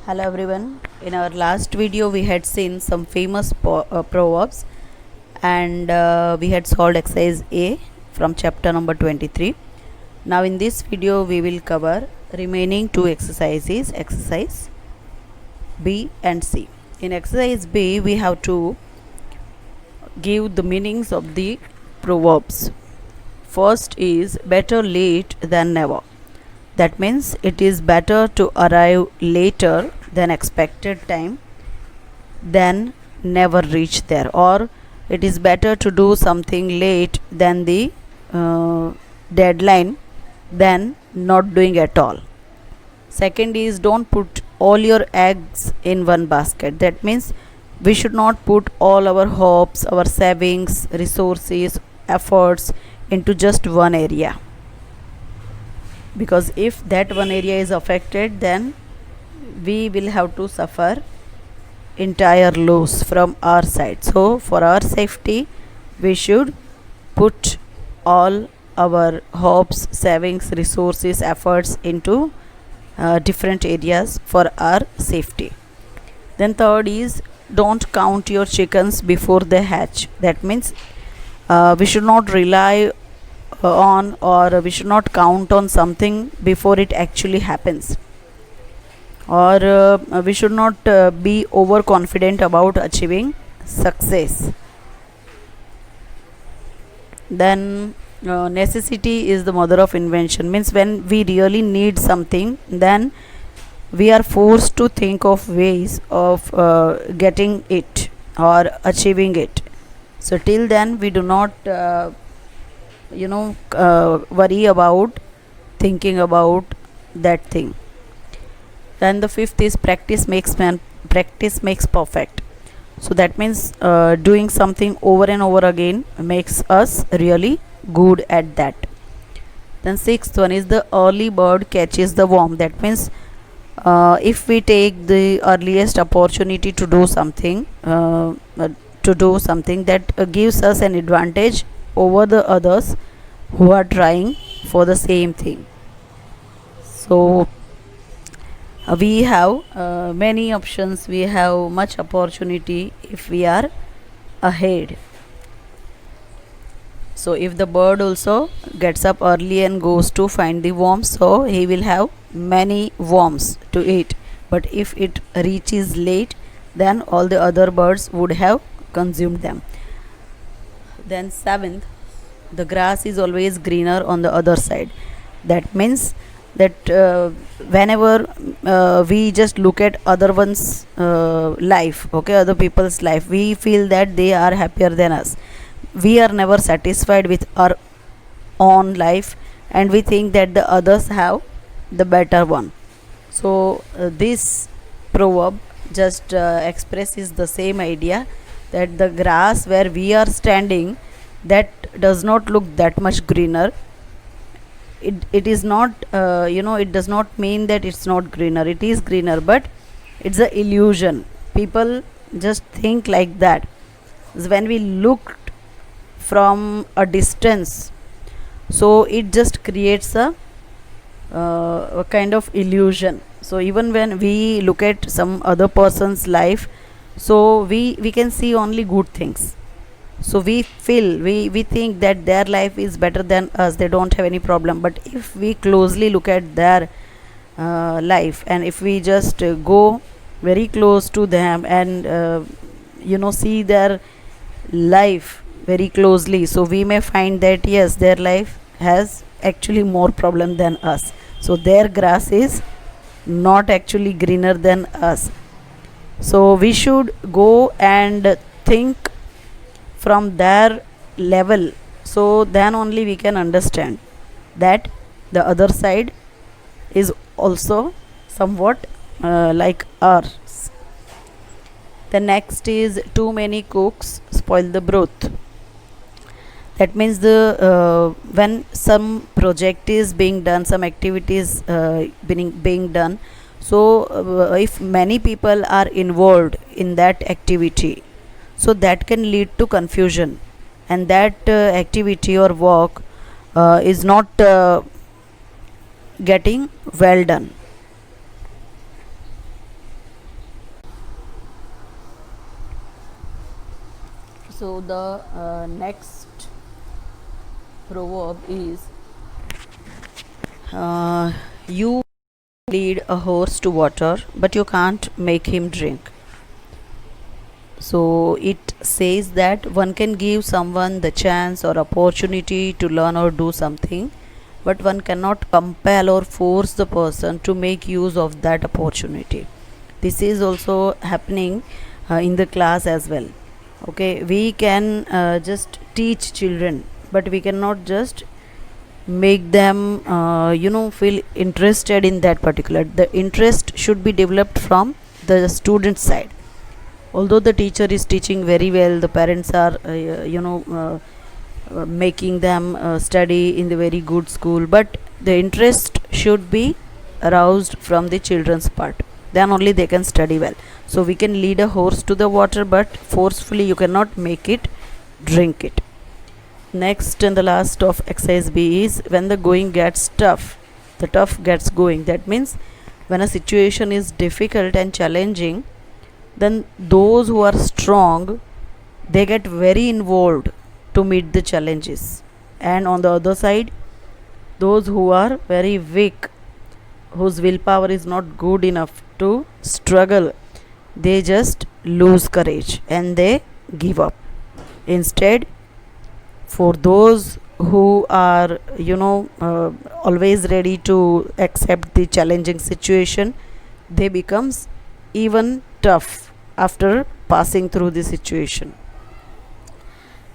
Hello everyone. In our last video, we had seen some famous proverbs and we had solved exercise A from chapter number 23. Now, in this video, we will cover remaining two exercises, exercise B and C. In exercise B, we have to give the meanings of the proverbs. First is better late than never. That means it is better to arrive later than expected time than never reach there, or it is better to do something late than the deadline than not doing at all. Second is don't put all your eggs in one basket. That means we should not put all our hopes, our savings, resources, efforts into just one area, because if that one area is affected, then we will have to suffer entire loss from our side. So for our safety, we should put all our hopes, savings, resources, efforts into different areas for our safety. Then third is don't count your chickens before they hatch. That means we should not rely on, or we should not count on something before it actually happens, or we should not be overconfident about achieving success. Then necessity is the mother of invention. Means when we really need something, then we are forced to think of ways of getting it or achieving it. So till then we do not worry about thinking about that thing. Then the fifth is practice makes perfect. So that means doing something over and over again makes us really good at that. Then sixth one is the early bird catches the worm. That means if we take the earliest opportunity to do something, that gives us an advantage over the others who are trying for the same thing. So we have many options, we have much opportunity if we are ahead. So if the bird also gets up early and goes to find the worms, so he will have many worms to eat. But if it reaches late, then all the other birds would have consumed them. Then seventh, the grass is always greener on the other side. That means that whenever we just look at other one's life, okay, other people's life, we feel that they are happier than us. We are never satisfied with our own life, and we think that the others have the better one. So this proverb just expresses the same idea, that the grass where we are standing, that does not look that much greener. It is not it does not mean that it's not greener. It is greener, but it's a illusion. People just think like that. When we look from a distance, so it just creates a kind of illusion. So even when we look at some other person's life, so we can see only good things. So we feel, we think that their life is better than us, they don't have any problem. But if we closely look at their life, and if we just go very close to them and see their life very closely, so we may find that yes, their life has actually more problem than us. So their grass is not actually greener than us. So we should go and think from their level, so then only we can understand that the other side is also somewhat like ours. The next is too many cooks spoil the broth. That means the when some project is being done, some activities being done, so if many people are involved in that activity, so that can lead to confusion, and that activity or work is not getting well done. So the next proverb is you lead a horse to water, but you can't make him drink. So it says that one can give someone the chance or opportunity to learn or do something, but one cannot compel or force the person to make use of that opportunity. This is also happening in the class as well. Okay, we can just teach children, but we cannot just make them feel interested in that particular. The interest should be developed from the student side. Although the teacher is teaching very well, the parents are making them study in the very good school, but the interest should be aroused from the children's part, then only they can study well. So we can lead a horse to the water, but forcefully you cannot make it drink it. Next and the last of exercise B is when the going gets tough, the tough gets going. That means when a situation is difficult and challenging, then those who are strong, they get very involved to meet the challenges, and on the other side, those who are very weak, whose willpower is not good enough to struggle, they just lose courage and they give up. Instead, for those who are always ready to accept the challenging situation, they becomes even tough after passing through the situation.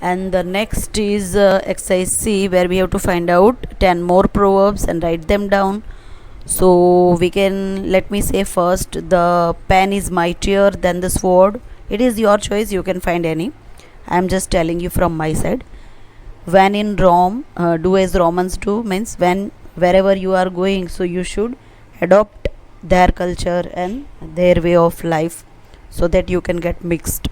And the next is exercise C, where we have to find out 10 more proverbs and write them down. So we can, let me say first, the pen is mightier than the sword. It is your choice, you can find any. I am just telling you from my side. When in Rome, do as Romans do, means when wherever you are going, so you should adopt their culture and their way of life, so that you can get mixed.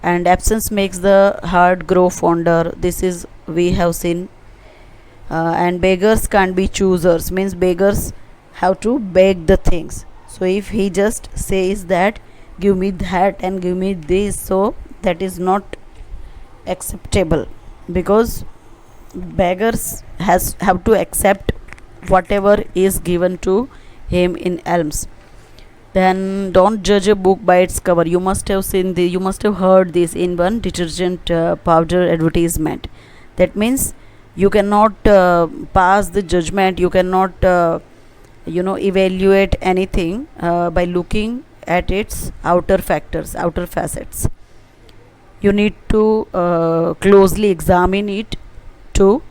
And absence makes the heart grow fonder. This is we have seen. And beggars can't be choosers, means beggars have to beg the things. So if he just says that give me that and give me this, so that is not acceptable, because beggars have to accept whatever is given to him in alms. Then don't judge a book by its cover. You must have seen the, you must have heard this in one detergent powder advertisement. That means you cannot pass the judgment, you cannot evaluate anything by looking at its outer factors, outer facets. You need to closely examine it to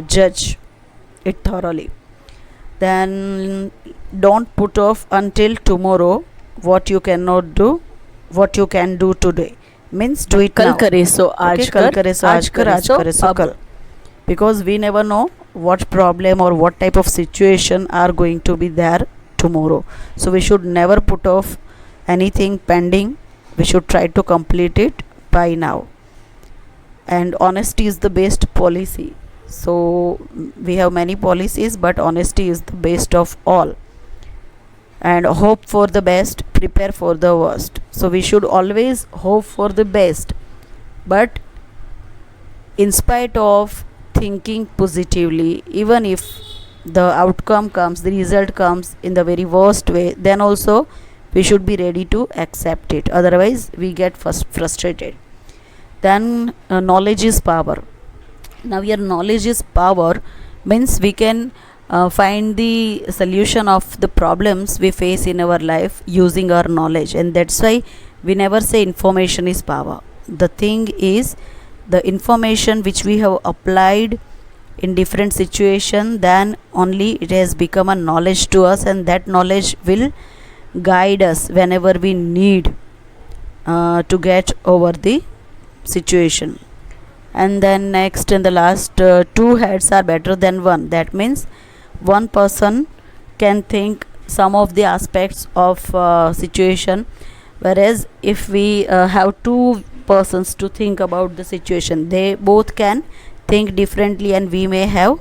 judge it thoroughly. Then don't put off until tomorrow what you cannot do, what you can do today, means do it कल now. करे सो आज Okay, कर, कल करे सो आज कर, आज करे सो अब. कल. Because we never know what problem or what type of situation are going to be there tomorrow. So we should never put off anything pending. We should try to complete it by now. And honesty is the best policy. So we have many policies, but honesty is the best of all. And hope for the best, prepare for the worst. So we should always hope for the best, but in spite of thinking positively, even if the outcome comes, the result comes in the very worst way, then also we should be ready to accept it, otherwise we get frustrated. Then knowledge is power. Now your knowledge is power means we can find the solution of the problems we face in our life using our knowledge, and that's why we never say information is power. The thing is, the information which we have applied in different situation, then only it has become a knowledge to us, and that knowledge will guide us whenever we need to get over the situation. And then next and the last, two heads are better than one. That means one person can think some of the aspects of situation, whereas if we have two persons to think about the situation, they both can think differently, and we may have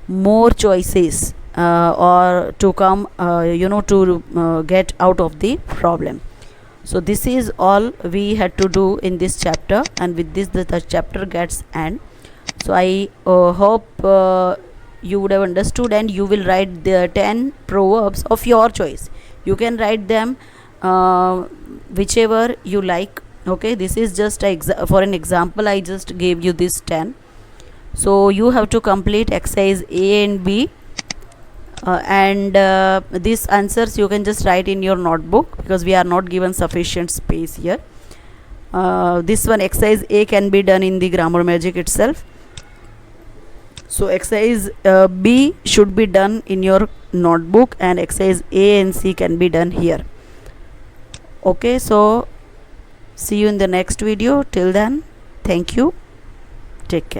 more choices or to come to get out of the problem. So this is all we had to do in this chapter, and with this the chapter gets end. So I hope you would have understood, and you will write the 10 proverbs of your choice. You can write them whichever you like. Okay, this is just for an example I just gave you this 10. So you have to complete exercise A and B, and these answers you can just write in your notebook, because we are not given sufficient space here. This one, exercise A, can be done in the Grammar Magic itself. So exercise B should be done in your notebook, and exercise A and C can be done here. Okay, so see you in the next video. Till then, thank you, take care.